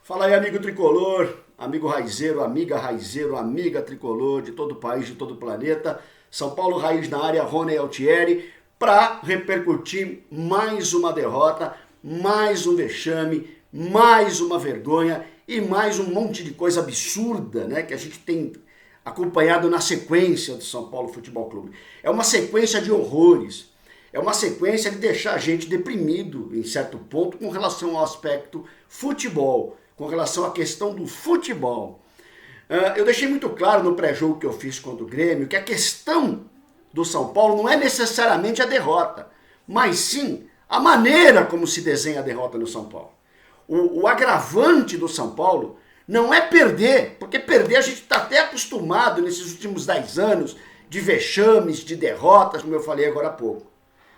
Fala aí, amigo tricolor, amigo raizeiro, amiga tricolor de todo o país, de todo o planeta. São Paulo Raiz na área, Rony Altieri, para repercutir mais uma derrota, mais um vexame, mais uma vergonha e mais um monte de coisa absurda, né, que a gente tem acompanhado na sequência do São Paulo Futebol Clube. É uma sequência de horrores, é uma sequência de deixar a gente deprimido em certo ponto com relação ao aspecto futebol, com relação à questão do futebol. Eu deixei muito claro no pré-jogo que eu fiz contra o Grêmio que a questão do São Paulo não é necessariamente a derrota, mas sim a maneira como se desenha a derrota no São Paulo. O agravante do São Paulo não é perder, porque perder a gente está até acostumado nesses últimos 10 anos de vexames, de derrotas, como eu falei agora há pouco.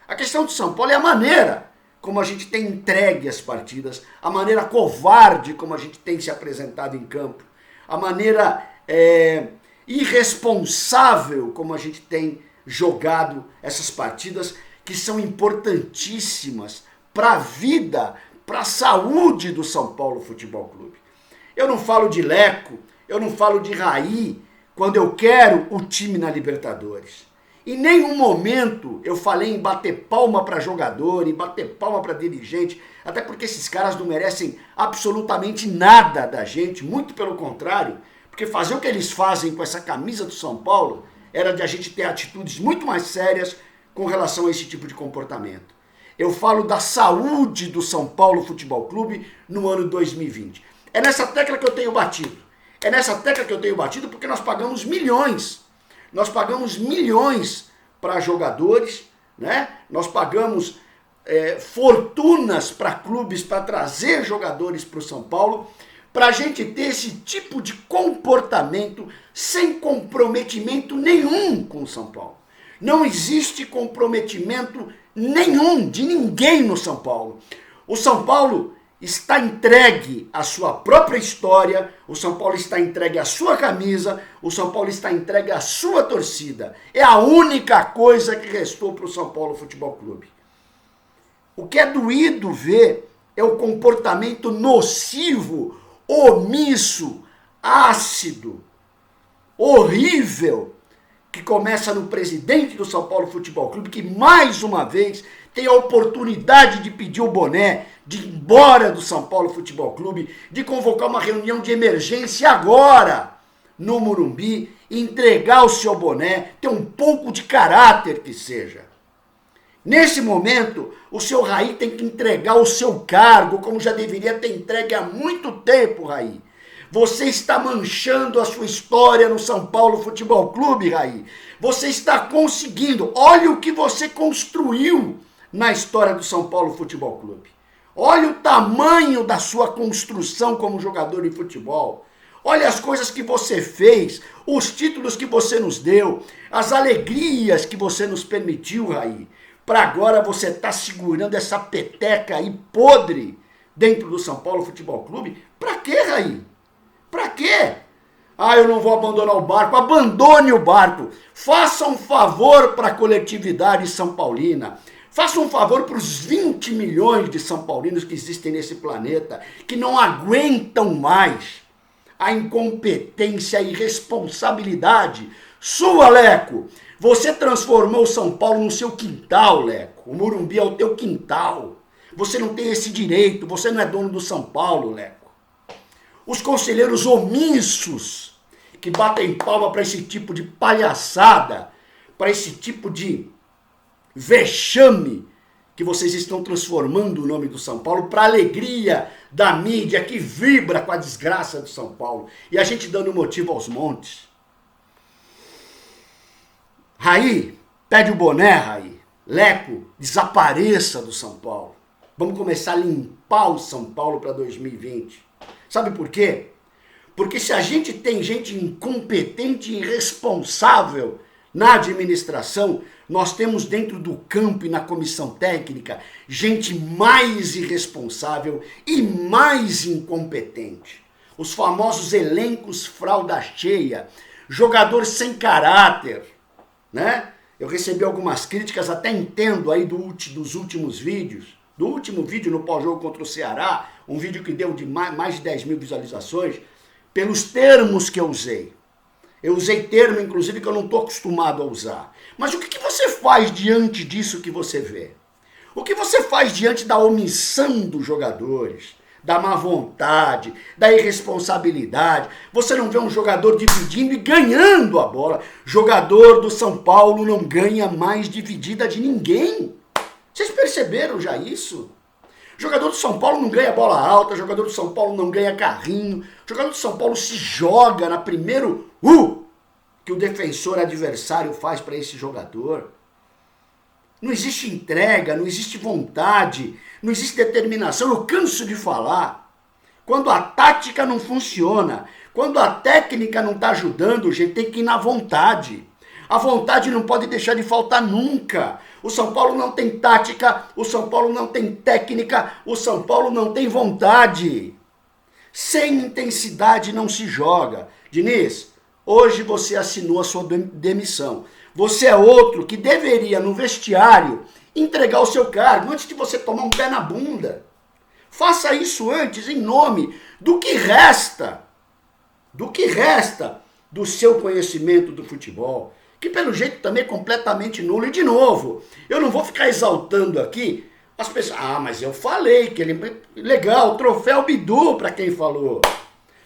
A questão do São Paulo é a maneira como a gente tem entregue as partidas, a maneira covarde como a gente tem se apresentado em campo, a maneira irresponsável como a gente tem jogado essas partidas que são importantíssimas para a vida, para a saúde do São Paulo Futebol Clube. Eu não falo de Leco, eu não falo de Raí quando eu quero o time na Libertadores. Em nenhum momento eu falei em bater palma para jogador, em bater palma para dirigente, até porque esses caras não merecem absolutamente nada da gente, muito pelo contrário, porque fazer o que eles fazem com essa camisa do São Paulo era de a gente ter atitudes muito mais sérias com relação a esse tipo de comportamento. Eu falo da saúde do São Paulo Futebol Clube no ano 2020. É nessa tecla que eu tenho batido. É nessa tecla que eu tenho batido porque nós pagamos milhões. Nós pagamos milhões para jogadores, né? Nós pagamos fortunas para clubes para trazer jogadores para o São Paulo, para a gente ter esse tipo de comportamento sem comprometimento nenhum com o São Paulo. Não existe comprometimento nenhum de ninguém no São Paulo. O São Paulo está entregue à sua própria história, o São Paulo está entregue à sua camisa, o São Paulo está entregue à sua torcida. É a única coisa que restou para o São Paulo Futebol Clube. O que é doído ver é o comportamento nocivo, omisso, ácido, horrível, que começa no presidente do São Paulo Futebol Clube, que mais uma vez tem a oportunidade de pedir o boné, de ir embora do São Paulo Futebol Clube, de convocar uma reunião de emergência agora no Morumbi, entregar o seu boné, ter um pouco de caráter que seja. Nesse momento, o seu Raí tem que entregar o seu cargo, como já deveria ter entregue há muito tempo, Raí. Você está manchando a sua história no São Paulo Futebol Clube, Raí. Você está conseguindo. Olha o que você construiu na história do São Paulo Futebol Clube. Olha o tamanho da sua construção como jogador de futebol. Olha as coisas que você fez, os títulos que você nos deu, as alegrias que você nos permitiu, Raí. Para agora você está segurando essa peteca aí podre dentro do São Paulo Futebol Clube. Para quê, Raí? Para quê? Ah, eu não vou abandonar o barco. Abandone o barco. Faça um favor para a coletividade são paulina. Faça um favor para os 20 milhões de são paulinos que existem nesse planeta, que não aguentam mais a incompetência e irresponsabilidade sua, Leco. Você transformou o São Paulo no seu quintal, Leco. O Morumbi é o teu quintal. Você não tem esse direito, você não é dono do São Paulo, Leco. Os conselheiros omissos que batem palma para esse tipo de palhaçada, para esse tipo de vexame que vocês estão transformando o nome do São Paulo para alegria da mídia que vibra com a desgraça do São Paulo. E a gente dando motivo aos montes. Raí, pede o boné, Raí. Leco, desapareça do São Paulo. Vamos começar a limpar o São Paulo para 2020. Sabe por quê? Porque se a gente tem gente incompetente e irresponsável na administração, nós temos dentro do campo e na comissão técnica gente mais irresponsável e mais incompetente. Os famosos elencos fralda cheia, jogador sem caráter, né? Eu recebi algumas críticas, até entendo aí dos últimos vídeos, do último vídeo no pós-jogo contra o Ceará, um vídeo que deu de mais de 10 mil visualizações, pelos termos que eu usei. Eu usei termo, inclusive, que eu não estou acostumado a usar. Mas o que você faz diante disso que você vê? O que você faz diante da omissão dos jogadores, da má vontade, da irresponsabilidade? Você não vê um jogador dividindo e ganhando a bola. Jogador do São Paulo não ganha mais dividida de ninguém. Vocês perceberam já isso? Jogador do São Paulo não ganha bola alta, jogador do São Paulo não ganha carrinho, jogador do São Paulo se joga na primeiro que o defensor adversário faz para esse jogador. Não existe entrega, não existe vontade, não existe determinação. Eu canso de falar. Quando a tática não funciona, quando a técnica não está ajudando, a gente tem que ir na vontade. A vontade não pode deixar de faltar nunca. O São Paulo não tem tática, o São Paulo não tem técnica, o São Paulo não tem vontade. Sem intensidade não se joga. Diniz, hoje você assinou a sua demissão. Você é outro que deveria, no vestiário, entregar o seu cargo antes de você tomar um pé na bunda. Faça isso antes, em nome do que resta. Do que resta do seu conhecimento do futebol. Que pelo jeito também é completamente nulo. E de novo, eu não vou ficar exaltando aqui as pessoas. Ah, mas eu falei que ele... Legal, troféu Bidu para quem falou.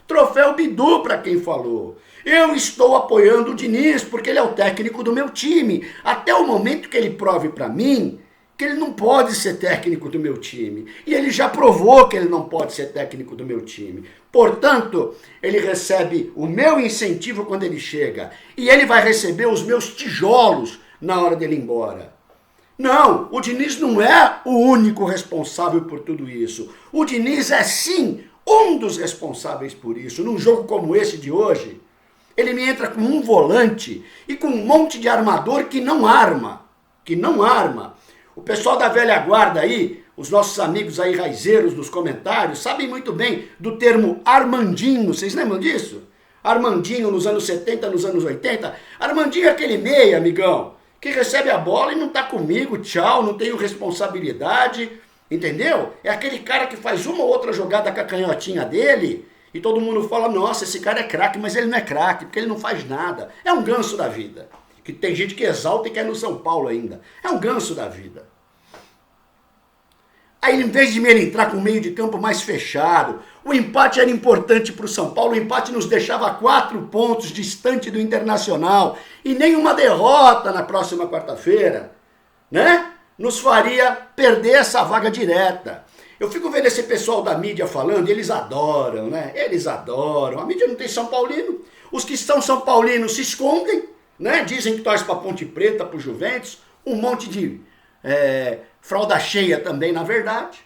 Troféu Bidu para quem falou. Eu estou apoiando o Diniz porque ele é o técnico do meu time. Até o momento que ele prove para mim que ele não pode ser técnico do meu time. E ele já provou que ele não pode ser técnico do meu time. Portanto, ele recebe o meu incentivo quando ele chega. E ele vai receber os meus tijolos na hora dele ir embora. Não, o Diniz não é o único responsável por tudo isso. O Diniz é sim um dos responsáveis por isso. Num jogo como esse de hoje, ele me entra com um volante e com um monte de armador que não arma. Que não arma. O pessoal da velha guarda aí, os nossos amigos aí raizeiros dos comentários, sabem muito bem do termo Armandinho. Vocês lembram disso? Armandinho nos anos 70, nos anos 80. Armandinho é aquele meia, amigão, que recebe a bola e não tá comigo, tchau, não tenho responsabilidade, entendeu? É aquele cara que faz uma ou outra jogada com a canhotinha dele e todo mundo fala, nossa, esse cara é craque, mas ele não é craque, porque ele não faz nada. É um ganso da vida. Que tem gente que exalta e quer no São Paulo ainda. É um ganso da vida. Aí, em vez de ele entrar com o meio de campo mais fechado, o empate era importante para o São Paulo, o empate nos deixava 4 pontos distante do Internacional e nenhuma derrota na próxima quarta-feira, né? Nos faria perder essa vaga direta. Eu fico vendo esse pessoal da mídia falando, e eles adoram, né? Eles adoram. A mídia não tem São Paulino. Os que são São Paulinos se escondem, né? Dizem que torce para Ponte Preta, para o Juventus, um monte de fralda cheia também, na verdade,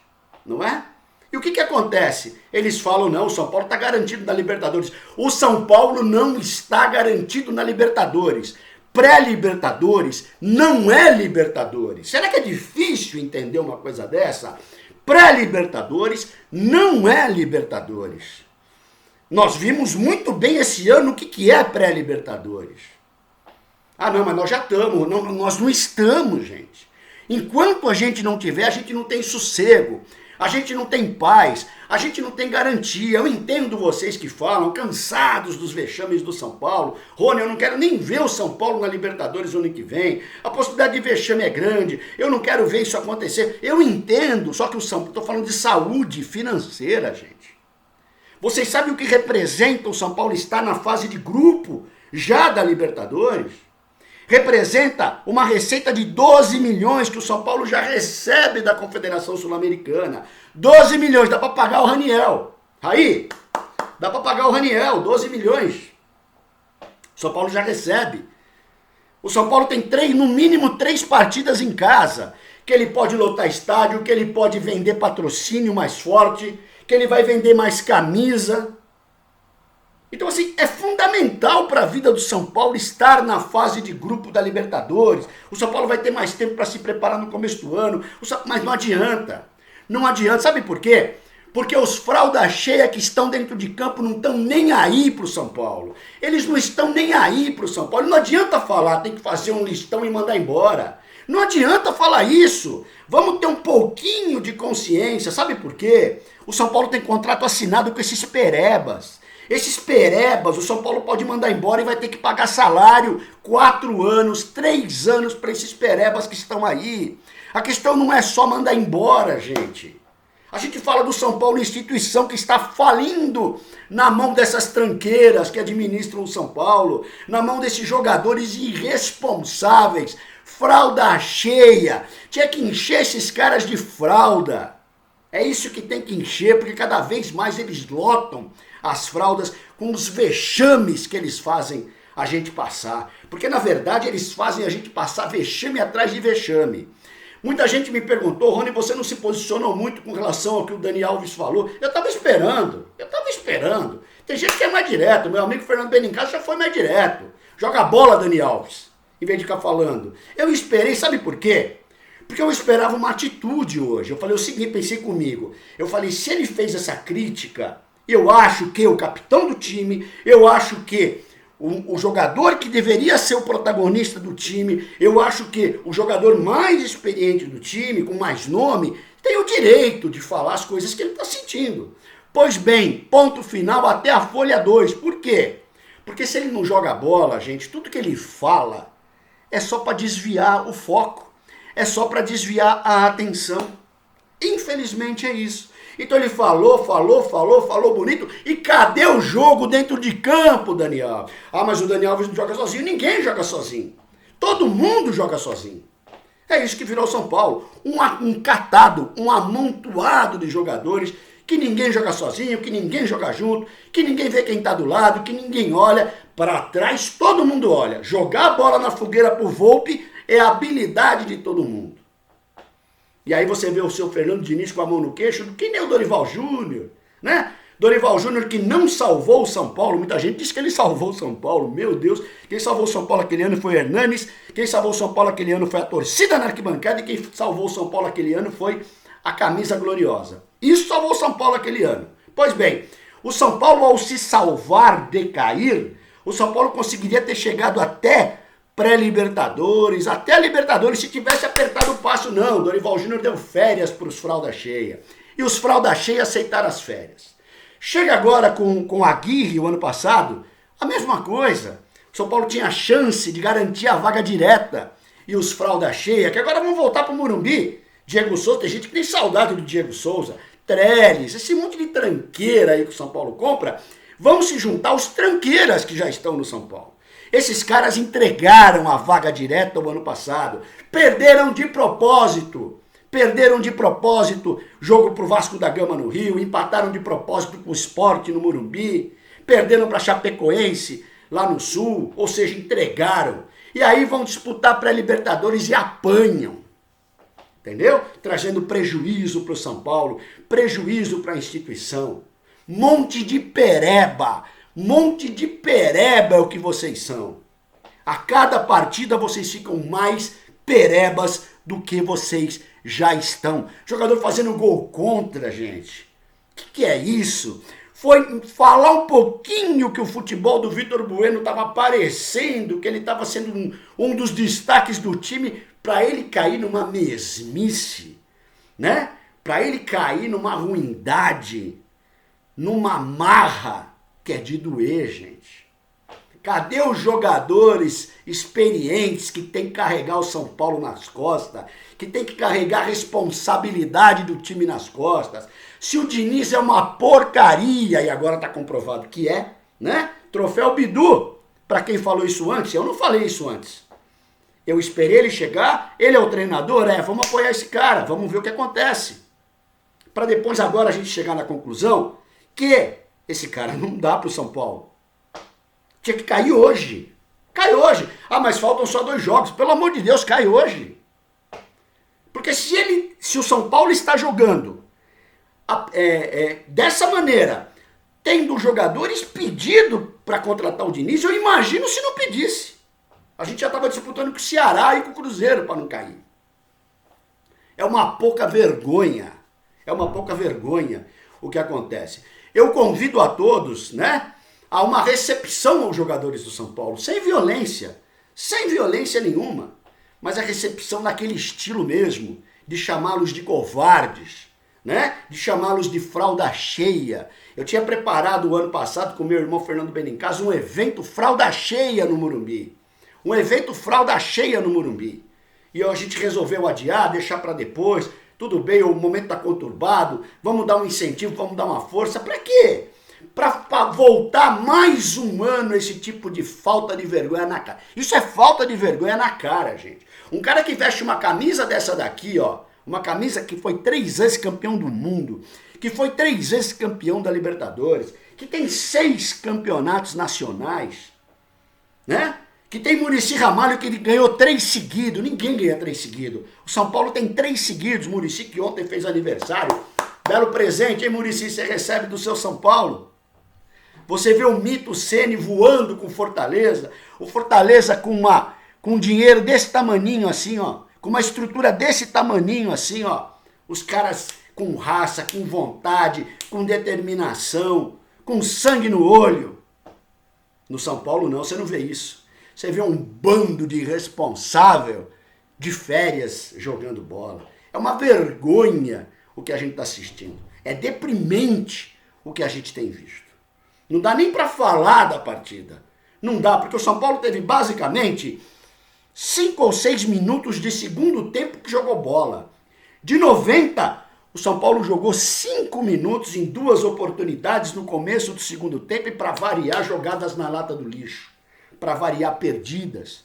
não é? E o que acontece? Eles falam, não, o São Paulo está garantido na Libertadores. O São Paulo não está garantido na Libertadores. Pré-Libertadores não é Libertadores. Será que é difícil entender uma coisa dessa? Pré-Libertadores não é Libertadores. Nós vimos muito bem esse ano o que é pré-Libertadores. Ah, não, mas nós já estamos. Não, nós não estamos, gente. Enquanto a gente não tiver, a gente não tem sossego. A gente não tem paz. A gente não tem garantia. Eu entendo vocês que falam, cansados dos vexames do São Paulo. Rony, eu não quero nem ver o São Paulo na Libertadores no ano que vem. A possibilidade de vexame é grande. Eu não quero ver isso acontecer. Eu entendo, só que o São Paulo, estou falando de saúde financeira, gente. Vocês sabem o que representa o São Paulo estar na fase de grupo já da Libertadores? Representa uma receita de 12 milhões que o São Paulo já recebe da Confederação Sul-Americana. 12 milhões, dá para pagar o Raniel. Aí, dá para pagar o Raniel, 12 milhões. O São Paulo já recebe. O São Paulo tem no mínimo 3 partidas em casa, que ele pode lotar estádio, que ele pode vender patrocínio mais forte, que ele vai vender mais camisa. Então, assim, é fundamental para a vida do São Paulo estar na fase de grupo da Libertadores. O São Paulo vai ter mais tempo para se preparar no começo do ano, mas não adianta. Não adianta. Sabe por quê? Porque os fralda cheia que estão dentro de campo não estão nem aí para o São Paulo. Eles não estão nem aí para o São Paulo. Não adianta falar, tem que fazer um listão e mandar embora. Não adianta falar isso. Vamos ter um pouquinho de consciência. Sabe por quê? O São Paulo tem contrato assinado com esses perebas. Esses perebas, o São Paulo pode mandar embora e vai ter que pagar salário 4 anos, 3 anos para esses perebas que estão aí. A questão não é só mandar embora, gente. A gente fala do São Paulo, instituição que está falindo na mão dessas tranqueiras que administram o São Paulo, na mão desses jogadores irresponsáveis, fralda cheia. Tinha que encher esses caras de fralda. É isso que tem que encher, porque cada vez mais eles lotam as fraldas com os vexames que eles fazem a gente passar. Porque, na verdade, eles fazem a gente passar vexame atrás de vexame. Muita gente me perguntou, Rony, você não se posicionou muito com relação ao que o Dani Alves falou. Eu estava esperando. Tem gente que é mais direto. Meu amigo Fernando Benincasa já foi mais direto. Joga a bola, Dani Alves, em vez de ficar falando. Eu esperei, sabe por quê? Porque eu esperava uma atitude hoje. Eu falei o seguinte, pensei comigo. Eu falei, se ele fez essa crítica, eu acho que o capitão do time, eu acho que o jogador que deveria ser o protagonista do time, eu acho que o jogador mais experiente do time, com mais nome, tem o direito de falar as coisas que ele está sentindo. Pois bem, ponto final até a folha 2. Por quê? Porque se ele não joga bola, gente, tudo que ele fala é só para desviar o foco, é só para desviar a atenção. Infelizmente é isso. Então ele falou bonito. E cadê o jogo dentro de campo, Daniel? Ah, mas o Dani Alves não joga sozinho. Ninguém joga sozinho. Todo mundo joga sozinho. É isso que virou São Paulo. Um catado, um amontoado de jogadores que ninguém joga sozinho, que ninguém joga junto, que ninguém vê quem está do lado, que ninguém olha. Para trás todo mundo olha. Jogar a bola na fogueira pro Volpi é a habilidade de todo mundo. E aí você vê o seu Fernando Diniz com a mão no queixo, que nem o Dorival Júnior, né? Dorival Júnior que não salvou o São Paulo, muita gente diz que ele salvou o São Paulo, meu Deus, quem salvou o São Paulo aquele ano foi o Hernanes, quem salvou o São Paulo aquele ano foi a torcida na arquibancada e quem salvou o São Paulo aquele ano foi a camisa gloriosa. Isso salvou o São Paulo aquele ano. Pois bem, o São Paulo ao se salvar de cair, o São Paulo conseguiria ter chegado até pré-Libertadores, até a Libertadores, se tivesse apertado o passo. Não, Dorival Júnior deu férias para os fralda cheia. E os fralda cheia aceitaram as férias. Chega agora com a Aguirre, o ano passado, a mesma coisa. O São Paulo tinha a chance de garantir a vaga direta. E os fralda cheia, que agora vão voltar para o Morumbi. Diego Souza, tem gente que tem saudade do Diego Souza. Trellis, esse monte de tranqueira aí que o São Paulo compra, vão se juntar aos tranqueiras que já estão no São Paulo. Esses caras entregaram a vaga direta o ano passado. Perderam de propósito. Jogo pro Vasco da Gama no Rio. Empataram de propósito com o Sport no Morumbi. Perderam para Chapecoense lá no Sul. Ou seja, entregaram. E aí vão disputar pré-Libertadores e apanham. Entendeu? Trazendo prejuízo pro São Paulo. Prejuízo para a instituição. Monte de pereba é o que vocês são. A cada partida vocês ficam mais perebas do que vocês já estão. Jogador fazendo gol contra, gente. O que é isso? Foi falar um pouquinho que o futebol do Vitor Bueno estava aparecendo, que ele estava sendo um dos destaques do time, para ele cair numa mesmice, né? Para ele cair numa ruindade, numa marra, que é de doer, gente. Cadê os jogadores experientes que tem que carregar o São Paulo nas costas, que tem que carregar a responsabilidade do time nas costas? Se o Diniz é uma porcaria, e agora está comprovado que é, né? Troféu Bidu, para quem falou isso antes, eu não falei isso antes. Eu esperei ele chegar, ele é o treinador, vamos apoiar esse cara, vamos ver o que acontece. Para depois agora a gente chegar na conclusão que esse cara não dá pro São Paulo. Tinha que cair hoje. Cai hoje. Ah, mas faltam só 2 jogos. Pelo amor de Deus, cai hoje. Porque se o São Paulo está jogando dessa maneira, tendo jogadores pedido para contratar o Diniz, eu imagino se não pedisse. A gente já estava disputando com o Ceará e com o Cruzeiro para não cair. É uma pouca vergonha. O que acontece. Eu convido a todos, né, a uma recepção aos jogadores do São Paulo, sem violência nenhuma, mas a recepção naquele estilo mesmo, de chamá-los de covardes, né? De chamá-los de fralda cheia. Eu tinha preparado o ano passado com meu irmão Fernando Benincasa um evento fralda cheia no Morumbi. Um evento fralda cheia no Morumbi. E a gente resolveu adiar, deixar para depois. Tudo bem, o momento está conturbado, vamos dar um incentivo, vamos dar uma força. Para quê? Para voltar mais um ano esse tipo de falta de vergonha na cara. Isso é falta de vergonha na cara, gente. Um cara que veste uma camisa dessa daqui, ó, uma camisa que foi 3 vezes campeão do mundo, que foi 3 vezes campeão da Libertadores, que tem 6 campeonatos nacionais, né? Que tem Muricy Ramalho que ele ganhou 3 seguidos, ninguém ganha 3 seguidos. O São Paulo tem 3 seguidos, Muricy que ontem fez aniversário. Belo presente, hein, Muricy, você recebe do seu São Paulo. Você vê o Mito Ceni voando com Fortaleza, o Fortaleza com dinheiro desse tamaninho assim, ó, com uma estrutura desse tamaninho assim, ó, os caras com raça, com vontade, com determinação, com sangue no olho. No São Paulo não, você não vê isso. Você vê um bando de irresponsável de férias jogando bola. É uma vergonha o que a gente está assistindo. É deprimente o que a gente tem visto. Não dá nem para falar da partida. Não dá, porque o São Paulo teve basicamente 5 ou 6 minutos de segundo tempo que jogou bola. De 90, o São Paulo jogou 5 minutos em 2 oportunidades no começo do segundo tempo e para variar jogadas na lata do lixo. Para variar perdidas.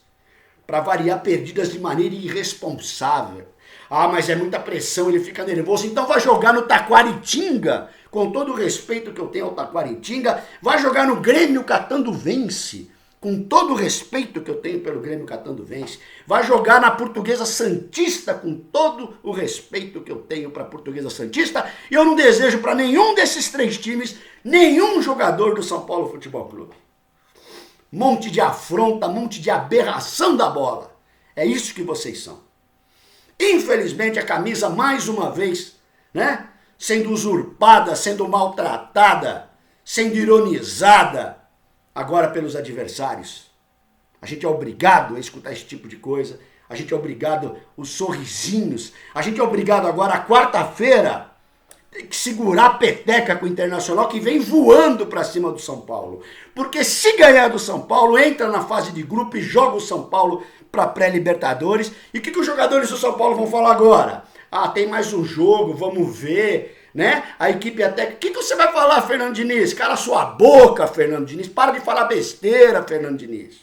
Para variar perdidas de maneira irresponsável. Ah, mas é muita pressão, ele fica nervoso. Então vai jogar no Taquaritinga, com todo o respeito que eu tenho ao Taquaritinga, vai jogar no Grêmio Catanduvense, com todo o respeito que eu tenho pelo Grêmio Catanduvense, vai jogar na Portuguesa Santista, com todo o respeito que eu tenho para a Portuguesa Santista, e eu não desejo para nenhum desses 3 times, nenhum jogador do São Paulo Futebol Clube. Monte de afronta, monte de aberração da bola. É isso que vocês são. Infelizmente, a camisa, mais uma vez, né, sendo usurpada, sendo maltratada, sendo ironizada, agora pelos adversários. A gente é obrigado a escutar esse tipo de coisa, a gente é obrigado os sorrisinhos, a gente é obrigado agora, a quarta-feira, tem que segurar a peteca com o Internacional que vem voando para cima do São Paulo. Porque se ganhar do São Paulo, entra na fase de grupo e joga o São Paulo para pré-Libertadores. E o que os jogadores do São Paulo vão falar agora? Ah, tem mais um jogo, vamos ver, né? A equipe até... O que você vai falar, Fernando Diniz? Cala sua boca, Fernando Diniz. Para de falar besteira, Fernando Diniz.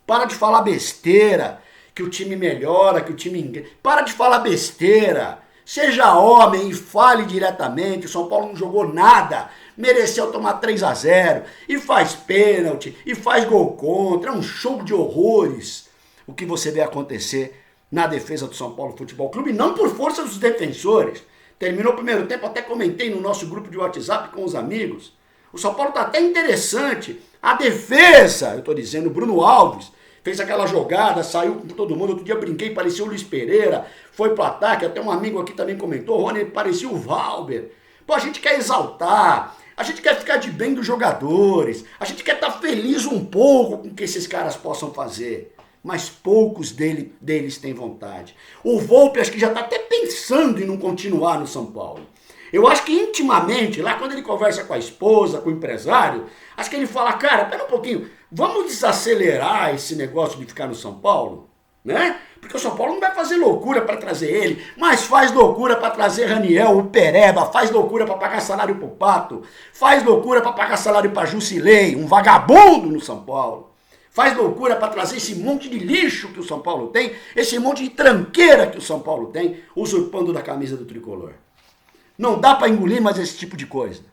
Para de falar besteira, que o time melhora, que o time... Para de falar besteira. Seja homem e fale diretamente. O São Paulo não jogou nada, mereceu tomar 3-0 e faz pênalti e faz gol contra. É um show de horrores o que você vê acontecer na defesa do São Paulo Futebol Clube, não por força dos defensores. Terminou o primeiro tempo, até comentei no nosso grupo de WhatsApp com os amigos. O São Paulo está até interessante. A defesa, eu estou dizendo, o Bruno Alves fez aquela jogada, saiu com todo mundo. Outro dia brinquei, parecia o Luiz Pereira, foi pro ataque, até um amigo aqui também comentou, Rony, parecia o Valber. Pô, a gente quer exaltar, a gente quer ficar de bem dos jogadores, a gente quer estar feliz um pouco com o que esses caras possam fazer, mas poucos deles têm vontade. O Volpe acho que já está até pensando em não continuar no São Paulo. Eu acho que intimamente, lá quando ele conversa com a esposa, com o empresário, acho que ele fala, cara, pera um pouquinho, vamos desacelerar esse negócio de ficar no São Paulo, né? Porque o São Paulo não vai fazer loucura para trazer ele, mas faz loucura para trazer Raniel, o Pereba, faz loucura para pagar salário pro Pato, faz loucura para pagar salário para Jusilei, um vagabundo no São Paulo. Faz loucura para trazer esse monte de lixo que o São Paulo tem, esse monte de tranqueira que o São Paulo tem, usurpando da camisa do tricolor. Não dá para engolir mais esse tipo de coisa.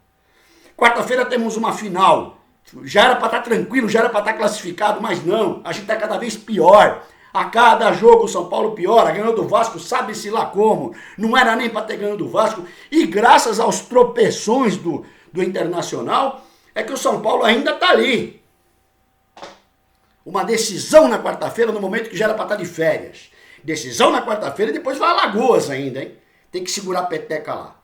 Quarta-feira temos uma final. Já era para estar tranquilo, já era para estar classificado, mas não. A gente está cada vez pior. A cada jogo o São Paulo piora. Ganhou do Vasco, sabe-se lá como. Não era nem para ter ganho do Vasco. E graças aos tropeções do Internacional, é que o São Paulo ainda está ali. Uma decisão na quarta-feira, no momento que já era para estar de férias. Decisão na quarta-feira e depois vai a Alagoas ainda, hein? Tem que segurar a peteca lá.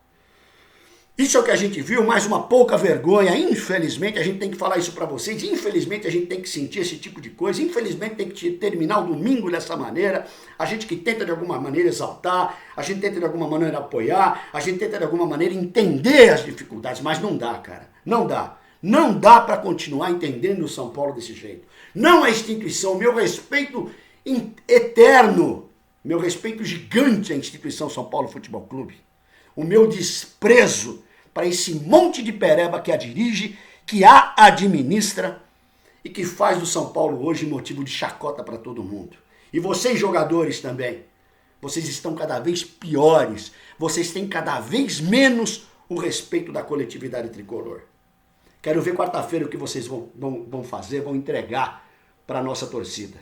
Isso é o que a gente viu, mais uma pouca vergonha. Infelizmente, a gente tem que falar isso para vocês. Infelizmente, a gente tem que sentir esse tipo de coisa. Infelizmente, tem que terminar o domingo dessa maneira. A gente que tenta de alguma maneira exaltar, a gente tenta de alguma maneira apoiar, a gente tenta de alguma maneira entender as dificuldades, mas não dá, cara. Não dá. Não dá para continuar entendendo o São Paulo desse jeito. Não é instituição. Meu respeito eterno, meu respeito gigante à instituição São Paulo Futebol Clube. O meu desprezo para esse monte de pereba que a dirige, que a administra e que faz do São Paulo hoje motivo de chacota para todo mundo. E vocês, jogadores, também. Vocês estão cada vez piores. Vocês têm cada vez menos o respeito da coletividade tricolor. Quero ver quarta-feira o que vocês vão fazer, vão entregar para a nossa torcida.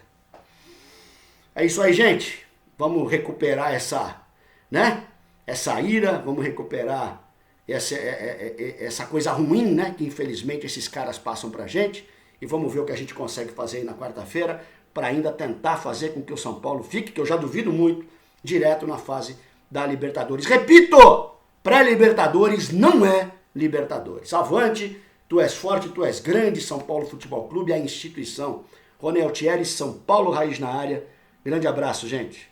É isso aí, gente. Vamos recuperar essa ira, vamos recuperar essa coisa ruim, né, que infelizmente esses caras passam pra gente, e vamos ver o que a gente consegue fazer aí na quarta-feira para ainda tentar fazer com que o São Paulo fique, que eu já duvido muito, direto na fase da Libertadores. Repito, pré-Libertadores não é Libertadores. Avante, tu és forte, tu és grande, São Paulo Futebol Clube, a instituição. Ronel Thierry, São Paulo Raiz na área. Grande abraço, gente.